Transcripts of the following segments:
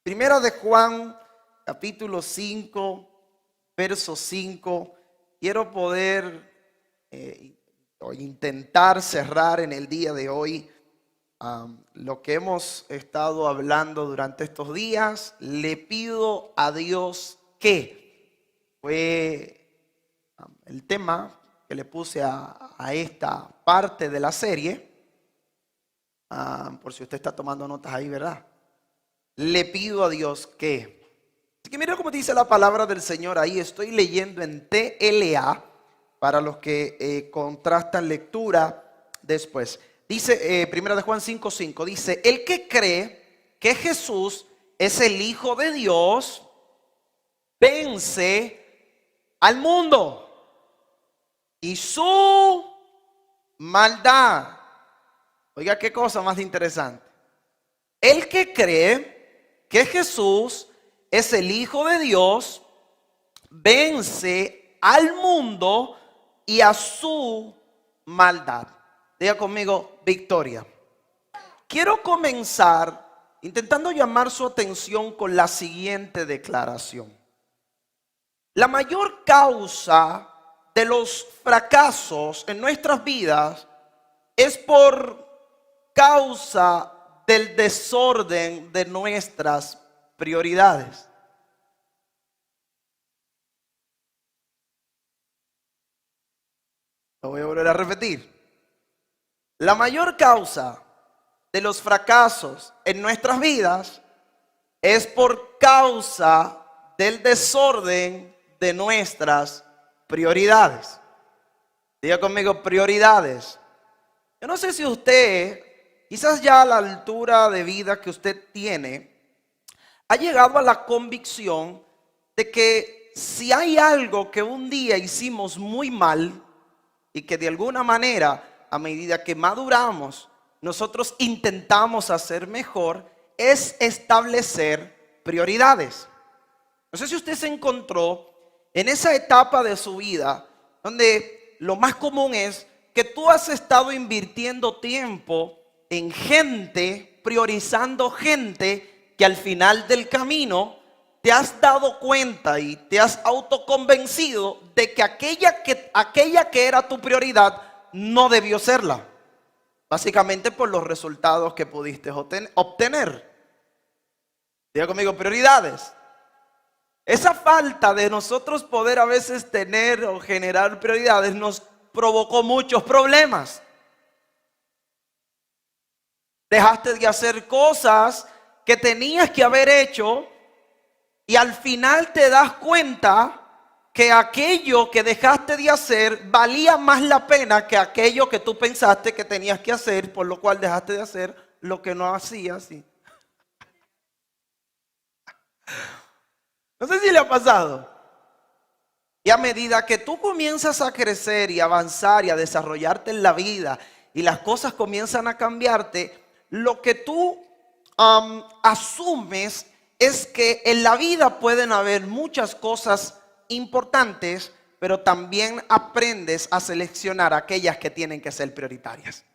Primera de Juan, capítulo 5, verso 5. Quiero poder o intentar cerrar en el día de hoy lo que hemos estado hablando durante estos días. Le pido a Dios que fue el tema que le puse a esta parte de la serie. Por si usted está tomando notas ahí, ¿verdad? Le pido a Dios que. Así que mira cómo dice la palabra del Señor ahí. Estoy leyendo en TLA para los que contrastan lectura después. Dice Primera de Juan 5:5. Dice: el que cree que Jesús es el Hijo de Dios vence al mundo y su maldad. Oiga, qué cosa más interesante. El que cree que Jesús es el Hijo de Dios vence al mundo y a su maldad. Diga conmigo: victoria. Quiero comenzar intentando llamar su atención con la siguiente declaración. La mayor causa de los fracasos en nuestras vidas es por causa del desorden de nuestras prioridades. Lo voy a volver a repetir. La mayor causa de los fracasos en nuestras vidas es por causa del desorden de nuestras prioridades. Diga conmigo: prioridades. Yo no sé si usted, quizás ya a la altura de vida que usted tiene, ha llegado a la convicción de que si hay algo que un día hicimos muy mal y que de alguna manera, a medida que maduramos, nosotros intentamos hacer mejor, es establecer prioridades. No sé si usted se encontró en esa etapa de su vida donde lo más común es que tú has estado invirtiendo tiempo en gente, priorizando gente que al final del camino te has dado cuenta y te has autoconvencido de que aquella que era tu prioridad no debió serla. Básicamente por los resultados que pudiste obtener. Diga conmigo: prioridades. Esa falta de nosotros poder a veces tener o generar prioridades nos provocó muchos problemas. Dejaste de hacer cosas que tenías que haber hecho y al final te das cuenta que aquello que dejaste de hacer valía más la pena que aquello que tú pensaste que tenías que hacer, por lo cual dejaste de hacer lo que no hacías. No sé si le ha pasado. Y a medida que tú comienzas a crecer y avanzar y a desarrollarte en la vida y las cosas comienzan a cambiarte, lo que tú asumes es que en la vida pueden haber muchas cosas importantes, pero también aprendes a seleccionar aquellas que tienen que ser prioritarias.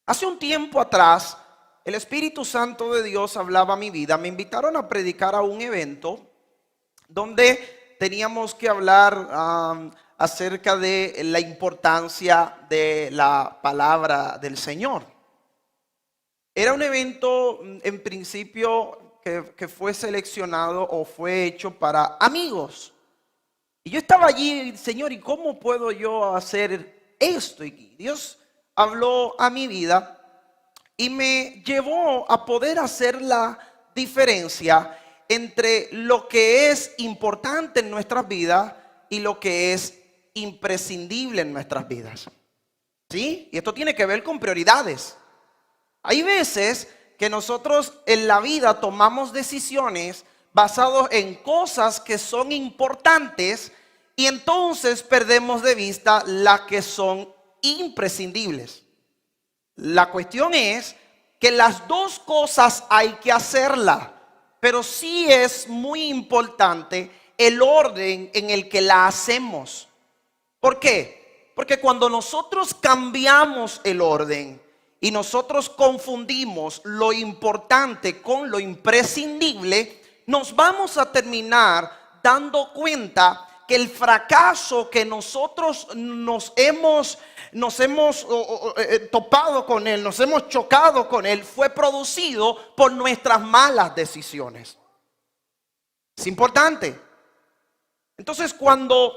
Hace un tiempo atrás, el Espíritu Santo de Dios hablaba a mi vida. Me invitaron a predicar a un evento donde teníamos que hablar acerca de la importancia de la palabra del Señor. Era un evento en principio que fue seleccionado o fue hecho para amigos. Y yo estaba allí: Señor, ¿y cómo puedo yo hacer esto? Y Dios habló a mi vida y me llevó a poder hacer la diferencia entre lo que es importante en nuestras vidas y lo que es imprescindible en nuestras vidas. ¿Sí? Y esto tiene que ver con prioridades. Hay veces que nosotros en la vida tomamos decisiones basadas en cosas que son importantes y entonces perdemos de vista las que son imprescindibles. La cuestión es que las dos cosas hay que hacerlas, pero sí es muy importante el orden en el que la hacemos. ¿Por qué? Porque cuando nosotros cambiamos el orden y nosotros confundimos lo importante con lo imprescindible, nos vamos a terminar dando cuenta que el fracaso que nosotros nos hemos topado con él, nos hemos chocado con él, fue producido por nuestras malas decisiones. Es importante. Entonces, cuando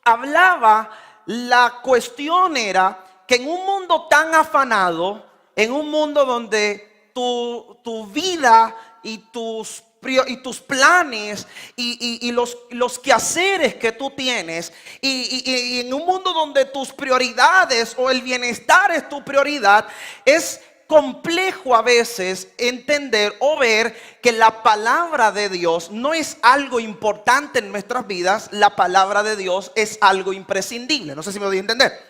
hablaba, la cuestión era que en un mundo tan afanado, en un mundo donde tu vida y tus planes y los quehaceres que tú tienes, y en un mundo donde tus prioridades o el bienestar es tu prioridad, es complejo a veces entender o ver que la palabra de Dios no es algo importante en nuestras vidas. La palabra de Dios es algo imprescindible. No sé si me doy a entender.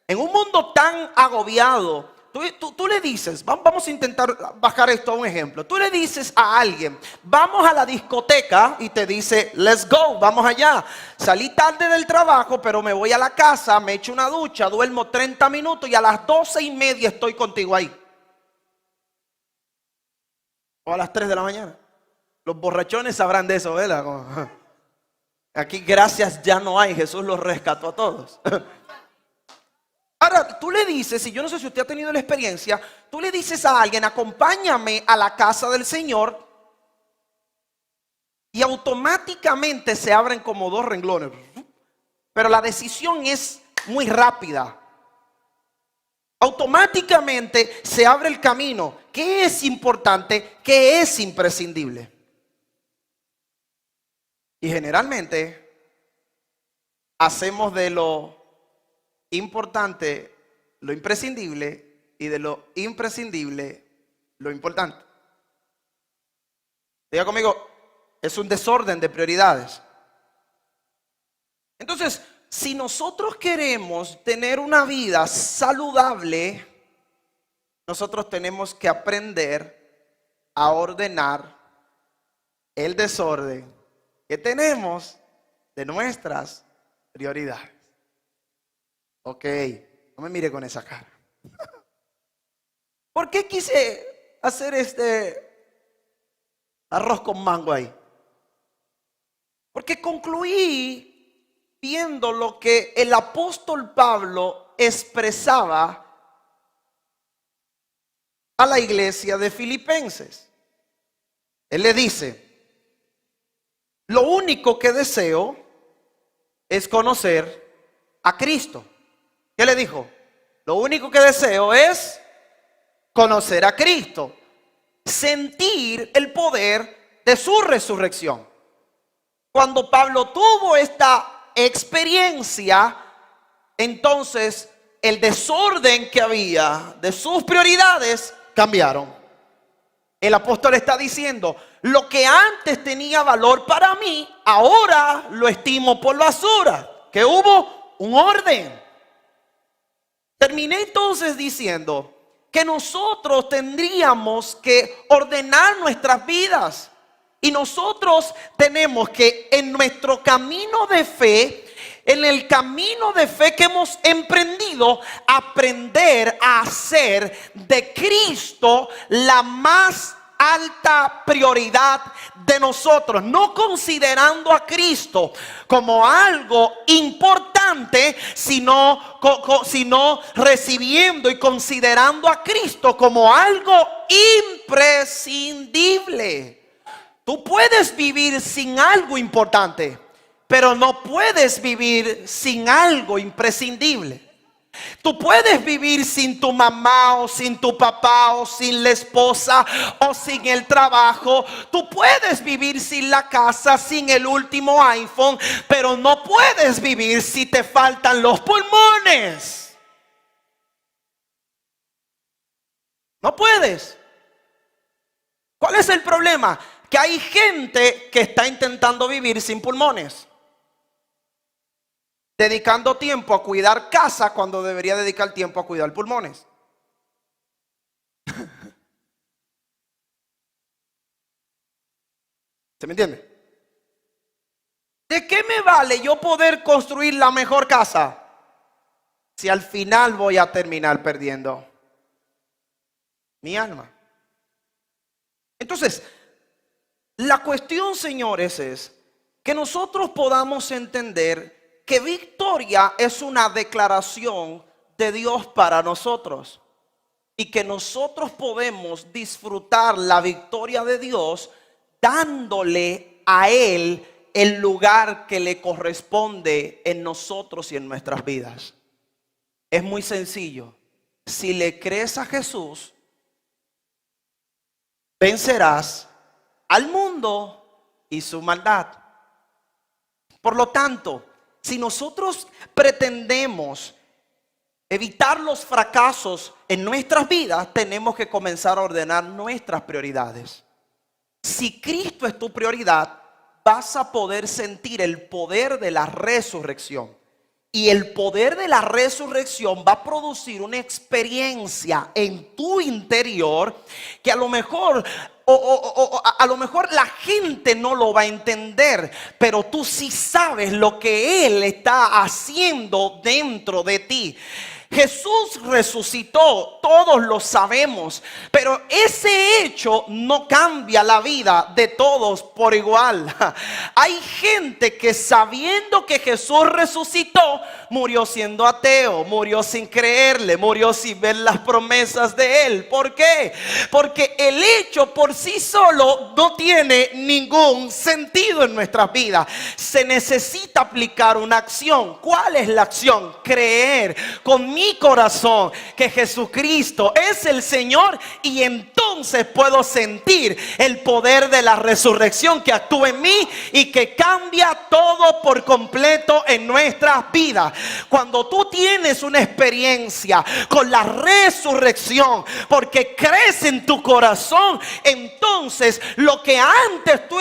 En un mundo tan agobiado, tú le dices, vamos a intentar bajar esto a un ejemplo. Tú le dices a alguien, vamos a la discoteca, y te dice, let's go, vamos allá. Salí tarde del trabajo, pero me voy a la casa, me echo una ducha, duermo 30 minutos y a las 12:30 estoy contigo ahí. O a las 3 de la mañana. Los borrachones sabrán de eso, ¿verdad? Aquí gracias ya no hay, Jesús los rescató a todos. Ahora, tú le dices, y yo no sé si usted ha tenido la experiencia, tú le dices a alguien, acompáñame a la casa del Señor, y automáticamente se abren como dos renglones. Pero la decisión es muy rápida. Automáticamente se abre el camino. ¿Qué es importante? ¿Qué es imprescindible? Y generalmente hacemos de lo importante lo imprescindible y de lo imprescindible lo importante. Diga conmigo, es un desorden de prioridades. Entonces, si nosotros queremos tener una vida saludable, nosotros tenemos que aprender a ordenar el desorden que tenemos de nuestras prioridades. Ok, no me mire con esa cara. ¿Por qué quise hacer este arroz con mango ahí? Porque concluí viendo lo que el apóstol Pablo expresaba a la iglesia de Filipenses. Él le dice, lo único que deseo es conocer a Cristo. ¿Qué le dijo? Lo único que deseo es conocer a Cristo, sentir el poder de su resurrección. Cuando Pablo tuvo esta experiencia, entonces el desorden que había de sus prioridades cambiaron. El apóstol está diciendo, lo que antes tenía valor para mí, ahora lo estimo por basura. Que hubo un orden. Terminé entonces diciendo que nosotros tendríamos que ordenar nuestras vidas. Y nosotros tenemos que en nuestro camino de fe, en el camino de fe que hemos emprendido, aprender a hacer de Cristo la más alta prioridad de nosotros, no considerando a Cristo como algo importante, sino recibiendo y considerando a Cristo como algo imprescindible. Tú puedes vivir sin algo importante, pero no puedes vivir sin algo imprescindible. Tú puedes vivir sin tu mamá o sin tu papá o sin la esposa o sin el trabajo. Tú puedes vivir sin la casa, sin el último iPhone, pero no puedes vivir si te faltan los pulmones. No puedes. ¿Cuál es el problema? Que hay gente que está intentando vivir sin pulmones, dedicando tiempo a cuidar casa cuando debería dedicar tiempo a cuidar pulmones. ¿Se me entiende? ¿De qué me vale yo poder construir la mejor casa si al final voy a terminar perdiendo? Mi alma. Entonces, la cuestión, señores, es que nosotros podamos entender que victoria es una declaración de Dios para nosotros y que nosotros podemos disfrutar la victoria de Dios dándole a Él el lugar que le corresponde en nosotros y en nuestras vidas. Es muy sencillo. Si le crees a Jesús, vencerás al mundo y su maldad. Por lo tanto, si nosotros pretendemos evitar los fracasos en nuestras vidas, tenemos que comenzar a ordenar nuestras prioridades. Si Cristo es tu prioridad, vas a poder sentir el poder de la resurrección. Y el poder de la resurrección va a producir una experiencia en tu interior que a lo mejor a lo mejor la gente no lo va a entender, pero tú sí sabes lo que Él está haciendo dentro de ti. Jesús resucitó, todos lo sabemos, pero ese hecho no cambia la vida de todos por igual. Hay gente que sabiendo que Jesús resucitó, murió siendo ateo, murió sin creerle, murió sin ver las promesas de Él. ¿Por qué? Porque el hecho por sí solo no tiene ningún sentido en nuestras vidas. Se necesita aplicar una acción. ¿Cuál es la acción? Creer con mi corazón que Jesucristo es el Señor, y entonces puedo sentir el poder de la resurrección que actúa en mí y que cambia todo por completo en nuestras vidas. Cuando tú tienes una experiencia con la resurrección porque crees en tu corazón, entonces lo que antes tú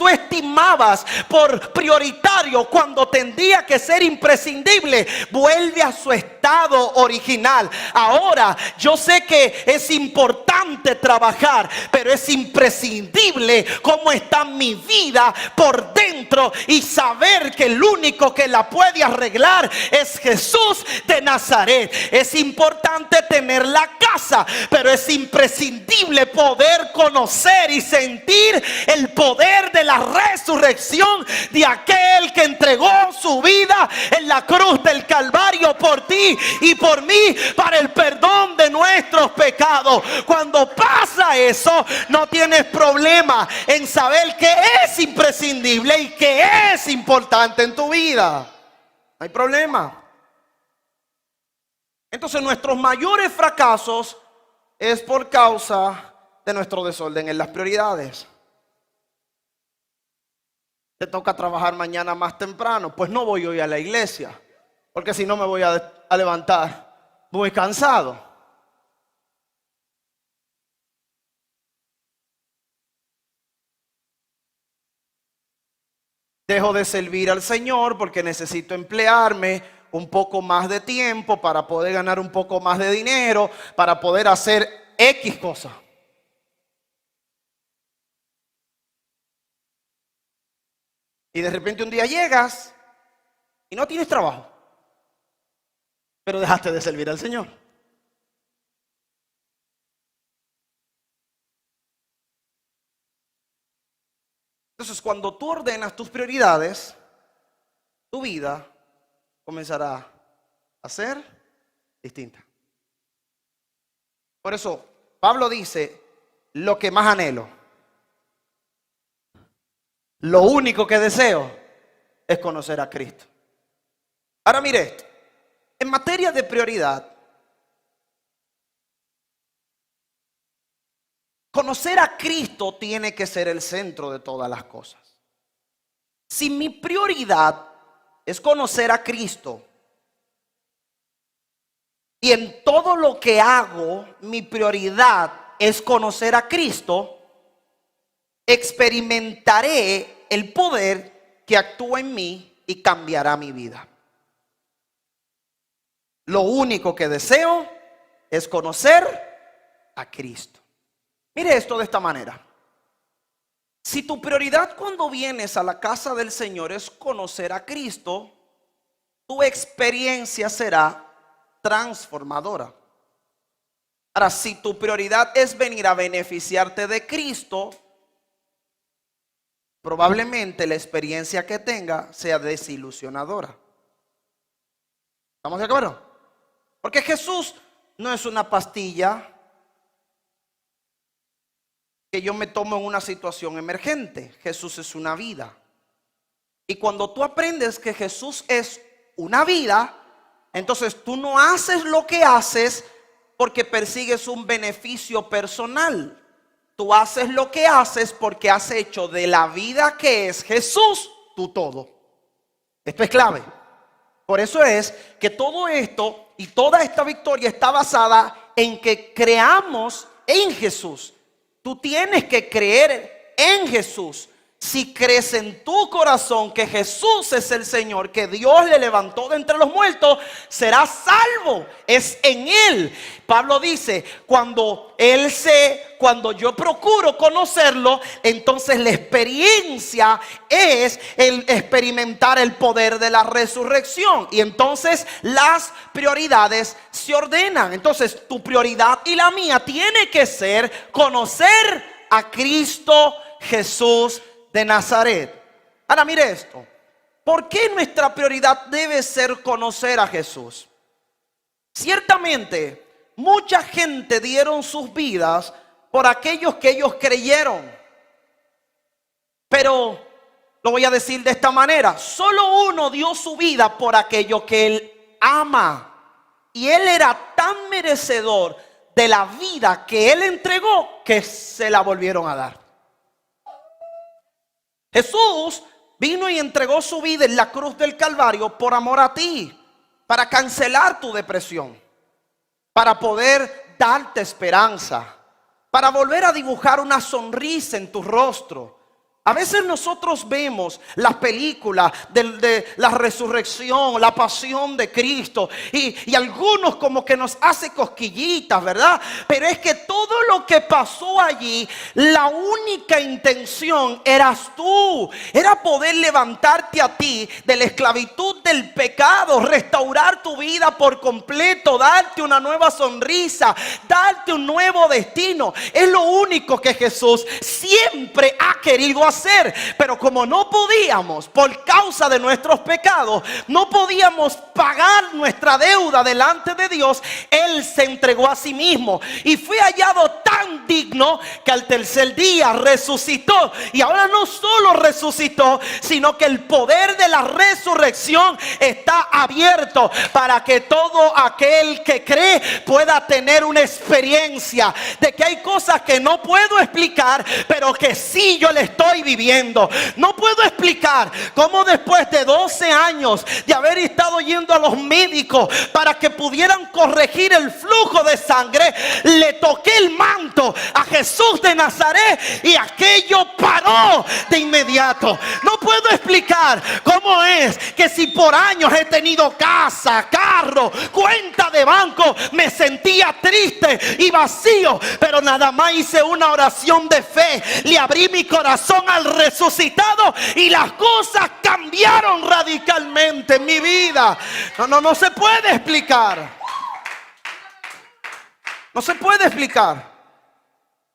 estimabas por prioritario cuando tendría que ser imprescindible, vuelve a su estado original. Ahora yo sé que es importante trabajar, pero es imprescindible cómo está mi vida por dentro y saber que el único que la puede arreglar es Jesús de Nazaret. Es importante tener la casa, pero es imprescindible poder conocer y sentir el poder de la resurrección de aquel que entregó su vida en la cruz del Calvario por ti y por mí para el perdón de nuestros pecados. Cuando pasa eso, no tienes problema en saber que es imprescindible y que es importante en tu vida. No hay problema. Entonces nuestros mayores fracasos es por causa de nuestro desorden en las prioridades. Te toca trabajar mañana más temprano, pues no voy hoy a la iglesia, porque si no me voy a levantar muy cansado. Dejo de servir al Señor porque necesito emplearme un poco más de tiempo para poder ganar un poco más de dinero, para poder hacer X cosas. Y de repente un día llegas y no tienes trabajo, pero dejaste de servir al Señor. Entonces, cuando tú ordenas tus prioridades, tu vida comenzará a ser distinta. Por eso, Pablo dice, lo que más anhelo, lo único que deseo es conocer a Cristo. Ahora mire esto, en materia de prioridad, conocer a Cristo tiene que ser el centro de todas las cosas. Si mi prioridad es conocer a Cristo y en todo lo que hago mi prioridad es conocer a Cristo, experimentaré el poder que actúa en mí y cambiará mi vida. Lo único que deseo es conocer a Cristo. Mire esto de esta manera. Si tu prioridad cuando vienes a la casa del Señor es conocer a Cristo, tu experiencia será transformadora. Ahora, si tu prioridad es venir a beneficiarte de Cristo, probablemente la experiencia que tenga sea desilusionadora. ¿Estamos de acuerdo? Porque Jesús no es una pastilla que yo me tomo en una situación emergente. Jesús es una vida. Y cuando tú aprendes que Jesús es una vida, entonces tú no haces lo que haces porque persigues un beneficio personal. Tú haces lo que haces porque has hecho de la vida que es Jesús tu todo. Esto es clave. Por eso es que todo esto y toda esta victoria está basada en que creamos en Jesús. Tú tienes que creer en Jesús. Si crees en tu corazón que Jesús es el Señor, que Dios le levantó de entre los muertos, serás salvo. Es en Él. Pablo dice, cuando yo procuro conocerlo, entonces la experiencia es el experimentar el poder de la resurrección. Y entonces las prioridades se ordenan. Entonces tu prioridad y la mía tiene que ser conocer a Cristo Jesús de Nazaret. Ahora mire esto. ¿Por qué nuestra prioridad debe ser conocer a Jesús? Ciertamente, mucha gente dieron sus vidas por aquellos que ellos creyeron. Pero lo voy a decir de esta manera: solo uno dio su vida por aquello que él ama. Y él era tan merecedor de la vida que él entregó que se la volvieron a dar. Jesús vino y entregó su vida en la cruz del Calvario por amor a ti, para cancelar tu depresión, para poder darte esperanza, para volver a dibujar una sonrisa en tu rostro. A veces nosotros vemos las películas de la resurrección, la pasión de Cristo, y algunos como que nos hace cosquillitas, ¿verdad? Pero es que todo lo que pasó allí, la única intención eras tú. Era poder levantarte a ti de la esclavitud del pecado, restaurar tu vida por completo, darte una nueva sonrisa, darte un nuevo destino. Es lo único que Jesús siempre ha querido hacer. Pero como no podíamos, por causa de nuestros pecados, no podíamos pagar nuestra deuda delante de Dios, Él se entregó a sí mismo y fue hallado tan digno que al tercer día resucitó. Y ahora no solo resucitó, sino que el poder de la resurrección está abierto para que todo aquel que cree pueda tener una experiencia de que hay cosas que no puedo explicar, pero que sí yo le estoy viviendo. No puedo explicar cómo después de 12 años de haber estado yendo a los médicos para que pudieran corregir el flujo de sangre, le toqué el manto a Jesús de Nazaret y aquello paró de inmediato. No puedo explicar cómo es que si por años he tenido casa, carro, cuenta de banco, me sentía triste y vacío, pero nada más hice una oración de fe, le abrí mi corazón al resucitado y las cosas cambiaron radicalmente en mi vida. No se puede explicar. No se puede explicar.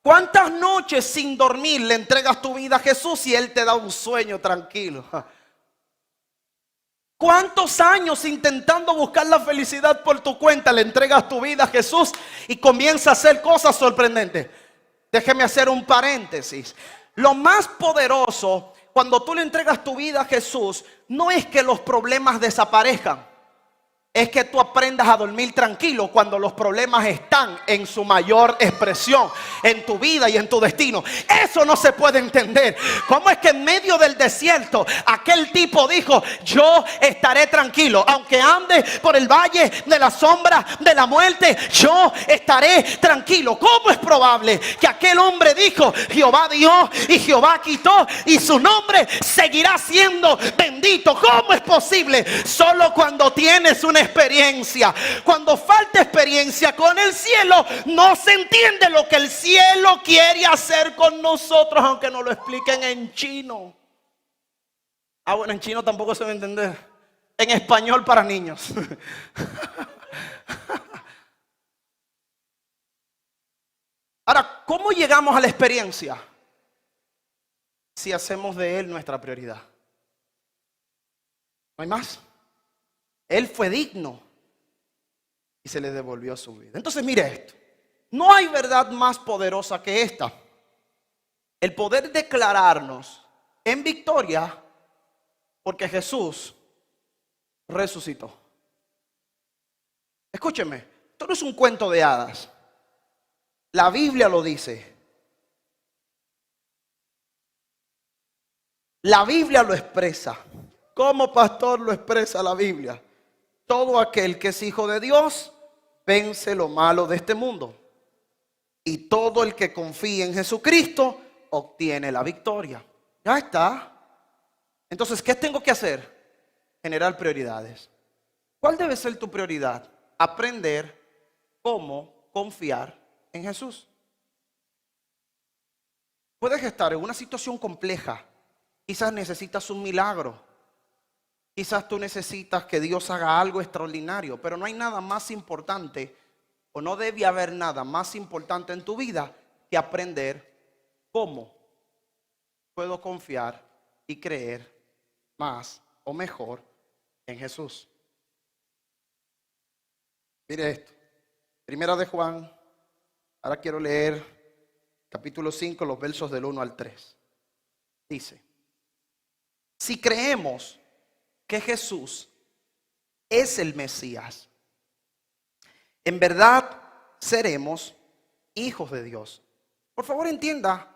¿Cuántas noches sin dormir le entregas tu vida a Jesús y Él te da un sueño tranquilo? ¿Cuántos años intentando buscar la felicidad por tu cuenta le entregas tu vida a Jesús y comienza a hacer cosas sorprendentes? Déjeme hacer un paréntesis. Lo más poderoso cuando tú le entregas tu vida a Jesús no es que los problemas desaparezcan. Es que tú aprendas a dormir tranquilo cuando los problemas están en su mayor expresión en tu vida y en tu destino. Eso no se puede entender. ¿Cómo es que en medio del desierto aquel tipo dijo: yo estaré tranquilo, aunque ande por el valle de la sombra de la muerte, yo estaré tranquilo? ¿Cómo es probable que aquel hombre dijo: Jehová dio y Jehová quitó y su nombre seguirá siendo bendito? ¿Cómo es posible? Solo cuando tienes una experiencia. Cuando falta experiencia con el cielo, no se entiende lo que el cielo quiere hacer con nosotros, aunque nos lo expliquen en chino. Bueno, en chino tampoco se va a entender. En español para niños. Ahora, ¿cómo llegamos a la experiencia? Si hacemos de Él nuestra prioridad. ¿No hay más? Él fue digno y se le devolvió su vida. Entonces mire esto. No hay verdad más poderosa que esta. El poder declararnos en victoria porque Jesús resucitó. Escúcheme, esto no es un cuento de hadas. La Biblia lo dice. La Biblia lo expresa. ¿Cómo, pastor, lo expresa la Biblia? Todo aquel que es hijo de Dios vence lo malo de este mundo. Y todo el que confía en Jesucristo obtiene la victoria. Ya está. Entonces, ¿qué tengo que hacer? Generar prioridades. ¿Cuál debe ser tu prioridad? Aprender cómo confiar en Jesús. Puedes estar en una situación compleja. Quizás necesitas un milagro. Quizás tú necesitas que Dios haga algo extraordinario. Pero no hay nada más importante, o no debe haber nada más importante en tu vida que aprender cómo puedo confiar y creer más o mejor en Jesús. Mire esto. Primera de Juan. Ahora quiero leer capítulo 5, los versos del 1 al 3. Dice: si creemos que Jesús es el Mesías, en verdad seremos hijos de Dios. Por favor, entienda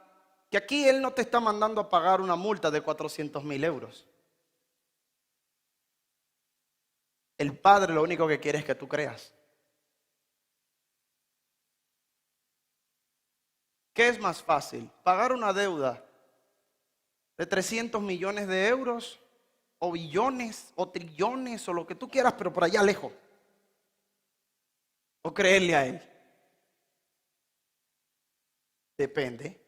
que aquí Él no te está mandando a pagar una multa de 400,000 euros. El Padre lo único que quiere es que tú creas. ¿Qué es más fácil? ¿Pagar una deuda de 300 millones de euros? ¿O billones? ¿O trillones? ¿O lo que tú quieras, pero por allá lejos? ¿O creerle a Él? Depende.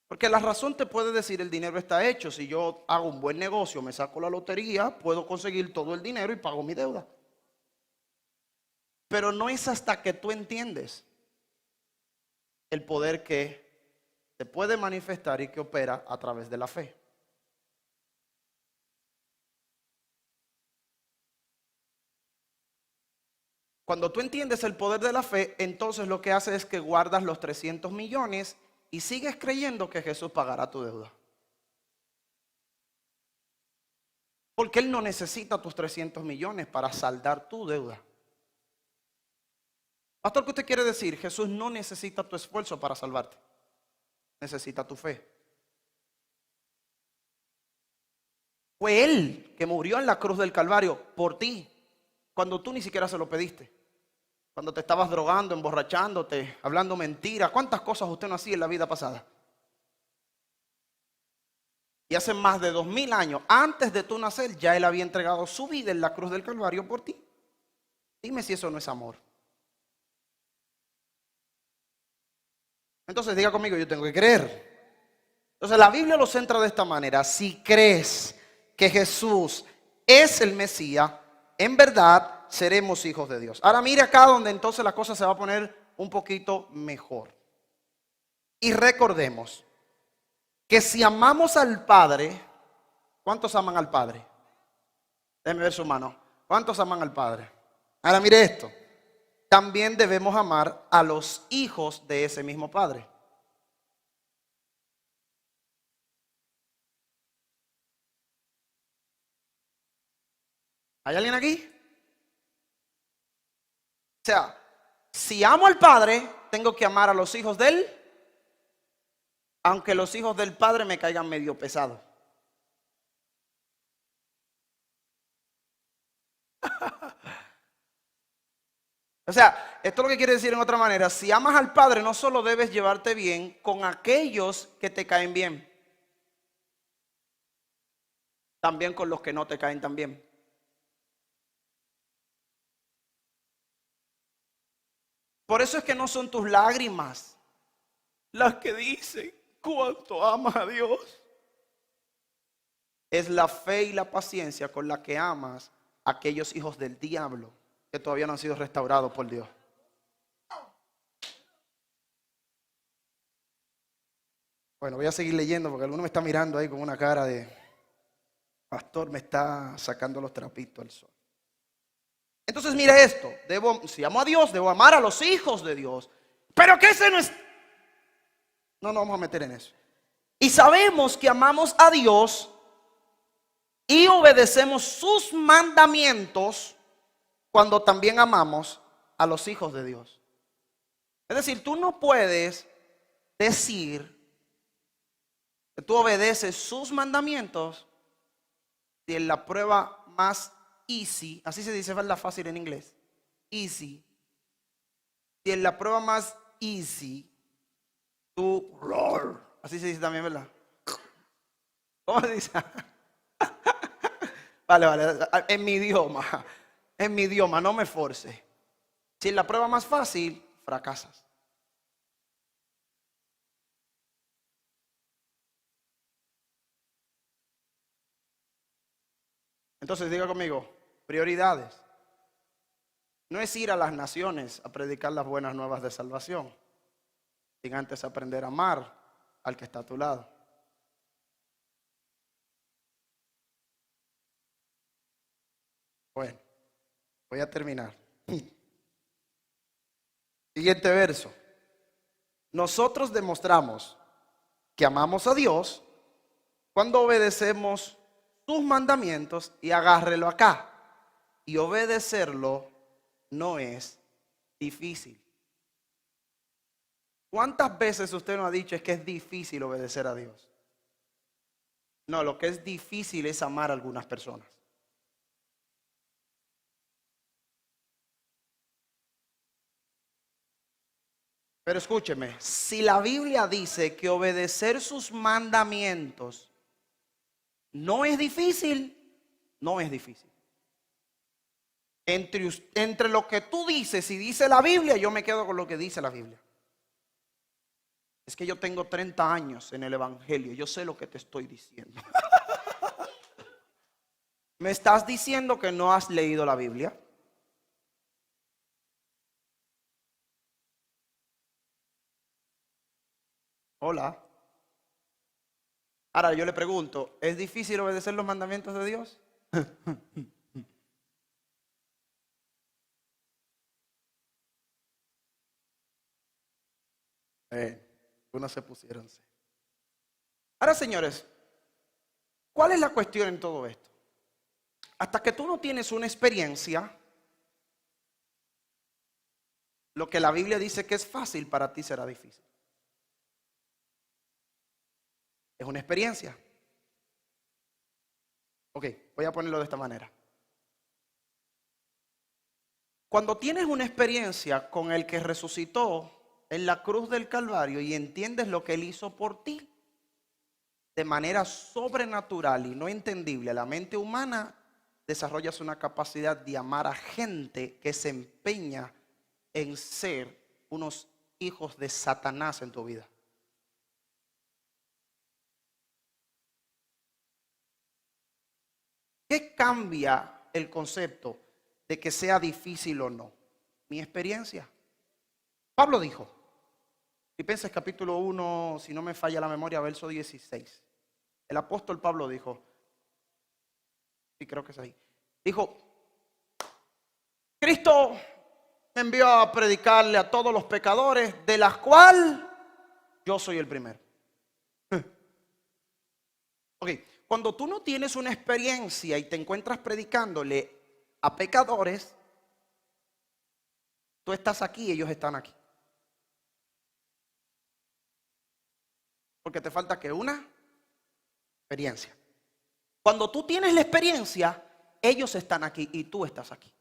Porque la razón te puede decir el dinero está hecho. Si yo hago un buen negocio, me saco la lotería, puedo conseguir todo el dinero y pago mi deuda. Pero no es hasta que tú entiendes el poder que se puede manifestar y que opera a través de la fe. Cuando tú entiendes el poder de la fe, entonces lo que hace es que guardas los 300 millones y sigues creyendo que Jesús pagará tu deuda. Porque Él no necesita tus 300 millones para saldar tu deuda. Pastor, ¿qué usted quiere decir? Jesús no necesita tu esfuerzo para salvarte. Necesita tu fe. Fue Él que murió en la cruz del Calvario por ti, cuando tú ni siquiera se lo pediste. Cuando te estabas drogando, emborrachándote, hablando mentiras. ¿Cuántas cosas usted no hacía en la vida pasada? Y hace más de 2000 años, antes de tú nacer, ya Él había entregado su vida en la cruz del Calvario por ti. Dime si eso no es amor. Entonces diga conmigo, yo tengo que creer. Entonces la Biblia lo centra de esta manera. Si crees que Jesús es el Mesías, en verdad seremos hijos de Dios. Ahora mire acá donde entonces la cosa se va a poner un poquito mejor. Y recordemos que si amamos al Padre, ¿cuántos aman al Padre? Déjenme ver su mano. ¿Cuántos aman al Padre? Ahora mire esto. También debemos amar a los hijos de ese mismo Padre. ¿Hay alguien aquí? O sea, si amo al Padre, tengo que amar a los hijos de Él, aunque los hijos del Padre me caigan medio pesados. O sea, esto es lo que quiere decir en otra manera. Si amas al Padre, no solo debes llevarte bien con aquellos que te caen bien, también con los que no te caen tan bien. Por eso es que no son tus lágrimas las que dicen cuánto amas a Dios. Es la fe y la paciencia con la que amas a aquellos hijos del diablo que todavía no han sido restaurados por Dios. Bueno, voy a seguir leyendo porque alguno me está mirando ahí con una cara de, pastor, me está sacando los trapitos al sol. Entonces mire esto, si amo a Dios, debo amar a los hijos de Dios. Pero que ese no es... No nos vamos a meter en eso. Y sabemos que amamos a Dios y obedecemos sus mandamientos cuando también amamos a los hijos de Dios. Es decir, tú no puedes decir que tú obedeces sus mandamientos si en la prueba más easy, así se dice, ¿verdad? Fácil en inglés, easy. Si en la prueba más easy, tú roar, así se dice también, ¿verdad? ¿Cómo se dice? Vale, en mi idioma, no me force. Si en la prueba más fácil, fracasas. Entonces diga conmigo, prioridades. No es ir a las naciones a predicar las buenas nuevas de salvación, sin antes aprender a amar al que está a tu lado. Bueno, voy a terminar. Siguiente verso. Nosotros demostramos que amamos a Dios cuando obedecemos sus mandamientos, y agárrelo acá. Y obedecerlo no es difícil. ¿Cuántas veces usted nos ha dicho es que es difícil obedecer a Dios? No, lo que es difícil es amar a algunas personas. Pero escúcheme, si la Biblia dice que obedecer sus mandamientos no es difícil, no es difícil. Entre lo que tú dices y dice la Biblia, yo me quedo con lo que dice la Biblia. Es que yo tengo 30 años en el Evangelio, yo sé lo que te estoy diciendo. ¿Me estás diciendo que no has leído la Biblia? Hola. Ahora yo le pregunto, ¿es difícil obedecer los mandamientos de Dios? Unos se pusieron. Ahora, señores, ¿cuál es la cuestión en todo esto? Hasta que tú no tienes una experiencia, lo que la Biblia dice que es fácil, para ti será difícil. Es una experiencia. Ok, voy a ponerlo de esta manera. Cuando tienes una experiencia con el que resucitó en la cruz del Calvario y entiendes lo que Él hizo por ti, de manera sobrenatural y no entendible a la mente humana, desarrollas una capacidad de amar a gente que se empeña en ser unos hijos de Satanás en tu vida. ¿Qué cambia el concepto de que sea difícil o no? Mi experiencia. Pablo dijo, Filipenses capítulo 1, si no me falla la memoria, verso 16. El apóstol Pablo dijo, sí, creo que es ahí. Dijo, Cristo me envió a predicarle a todos los pecadores, de las cuales yo soy el primero. Ok, cuando tú no tienes una experiencia y te encuentras predicándole a pecadores, tú estás aquí y ellos están aquí. Porque te falta que una experiencia. Cuando tú tienes la experiencia, ellos están aquí y tú estás aquí.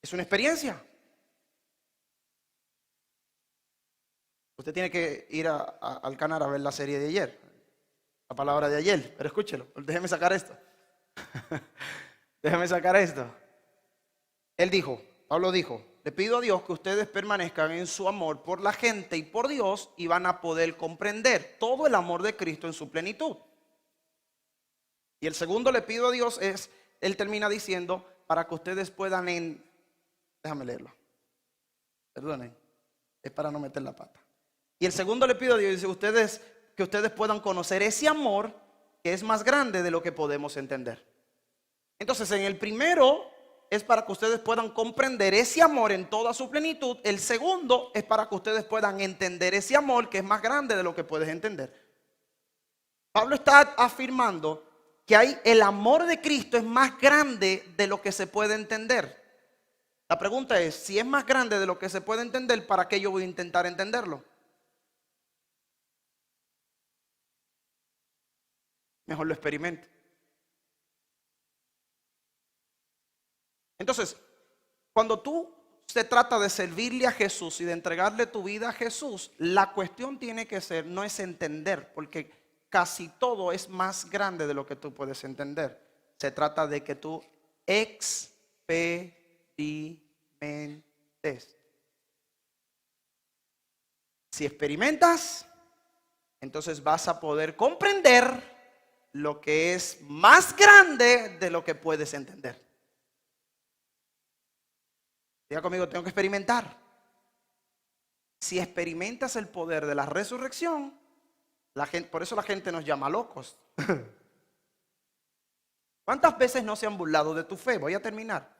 Es una experiencia. Usted tiene que ir al canal a ver la serie de ayer, la palabra de ayer, pero escúchelo, déjeme sacar esto. Déjeme sacar esto. Él dijo, Pablo dijo, le pido a Dios que ustedes permanezcan en su amor por la gente y por Dios, y van a poder comprender todo el amor de Cristo en su plenitud. Y el segundo le pido a Dios es, él termina diciendo, para que ustedes puedan déjame leerlo. Perdonen, es para no meter la pata. Y el segundo le pido a Dios, dice, que ustedes puedan conocer ese amor que es más grande de lo que podemos entender. Entonces, en el primero es para que ustedes puedan comprender ese amor en toda su plenitud. El segundo es para que ustedes puedan entender ese amor que es más grande de lo que puedes entender. Pablo está afirmando que el amor de Cristo es más grande de lo que se puede entender. La pregunta es, si es más grande de lo que se puede entender, ¿para qué yo voy a intentar entenderlo? Mejor lo experimente. Entonces, cuando se trata de servirle a Jesús y de entregarle tu vida a Jesús, la cuestión tiene que ser, no es entender, porque casi todo es más grande de lo que tú puedes entender. Se trata de que tú experimentes. Si experimentas, entonces vas a poder comprender lo que es más grande de lo que puedes entender. Diga conmigo, tengo que experimentar. Si experimentas el poder de la resurrección, por eso la gente nos llama locos. ¿Cuántas veces no se han burlado de tu fe? Voy a terminar.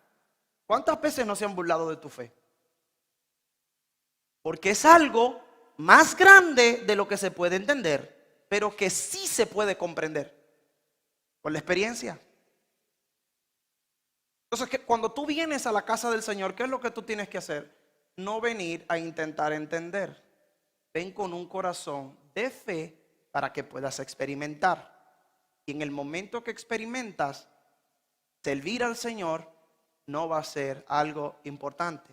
¿Cuántas veces no se han burlado de tu fe? Porque es algo más grande de lo que se puede entender, pero que sí se puede comprender por la experiencia. Entonces, cuando tú vienes a la casa del Señor, ¿qué es lo que tú tienes que hacer? No venir a intentar entender. Ven con un corazón de fe para que puedas experimentar. Y en el momento que experimentas, servir al Señor no va a ser algo importante.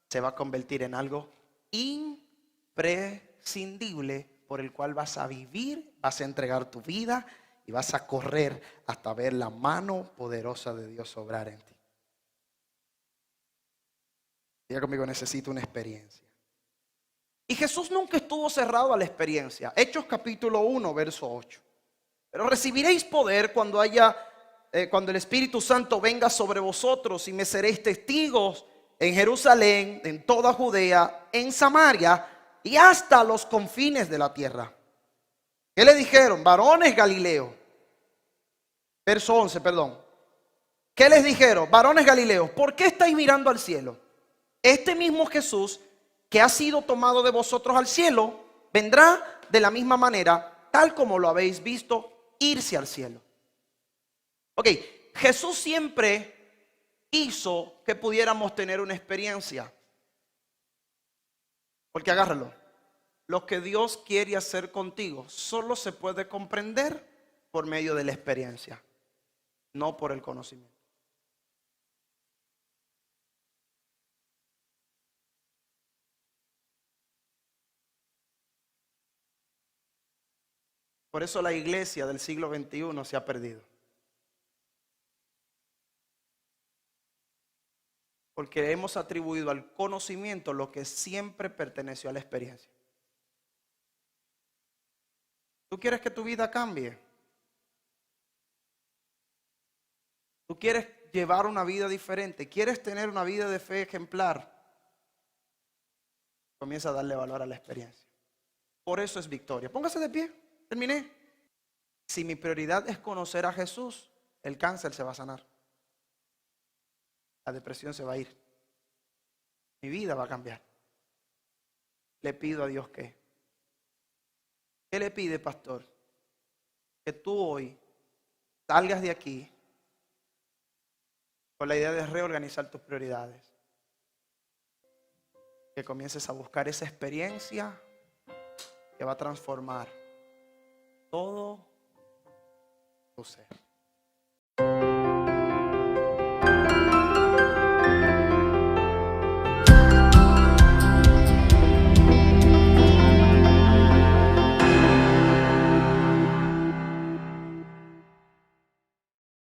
Se va a convertir en algo imprescindible por el cual vas a vivir, vas a entregar tu vida y vas a correr hasta ver la mano poderosa de Dios obrar en ti. Diga conmigo, necesito una experiencia. Y Jesús nunca estuvo cerrado a la experiencia. Hechos capítulo 1, verso 8. Pero recibiréis poder cuando el Espíritu Santo venga sobre vosotros y me seréis testigos en Jerusalén, en toda Judea, en Samaria y hasta los confines de la tierra. ¿Qué le dijeron? Varones Galileos. Verso 11, perdón. ¿Qué les dijeron? Varones Galileos, ¿por qué estáis mirando al cielo? Este mismo Jesús que ha sido tomado de vosotros al cielo, vendrá de la misma manera, tal como lo habéis visto irse al cielo. Ok, Jesús siempre hizo que pudiéramos tener una experiencia. Porque agárralo, lo que Dios quiere hacer contigo solo se puede comprender por medio de la experiencia, no por el conocimiento. Por eso la iglesia del siglo XXI se ha perdido. Porque hemos atribuido al conocimiento lo que siempre perteneció a la experiencia. ¿Tú quieres que tu vida cambie? ¿Tú quieres llevar una vida diferente? ¿Quieres tener una vida de fe ejemplar? Comienza a darle valor a la experiencia. Por eso es victoria. Póngase de pie. Terminé. Si mi prioridad es conocer a Jesús, el cáncer se va a sanar. La depresión se va a ir. Mi vida va a cambiar. Le pido a Dios que. ¿Qué le pide, pastor? Que tú hoy salgas de aquí con la idea de reorganizar tus prioridades. Que comiences a buscar esa experiencia que va a transformar todo tu ser.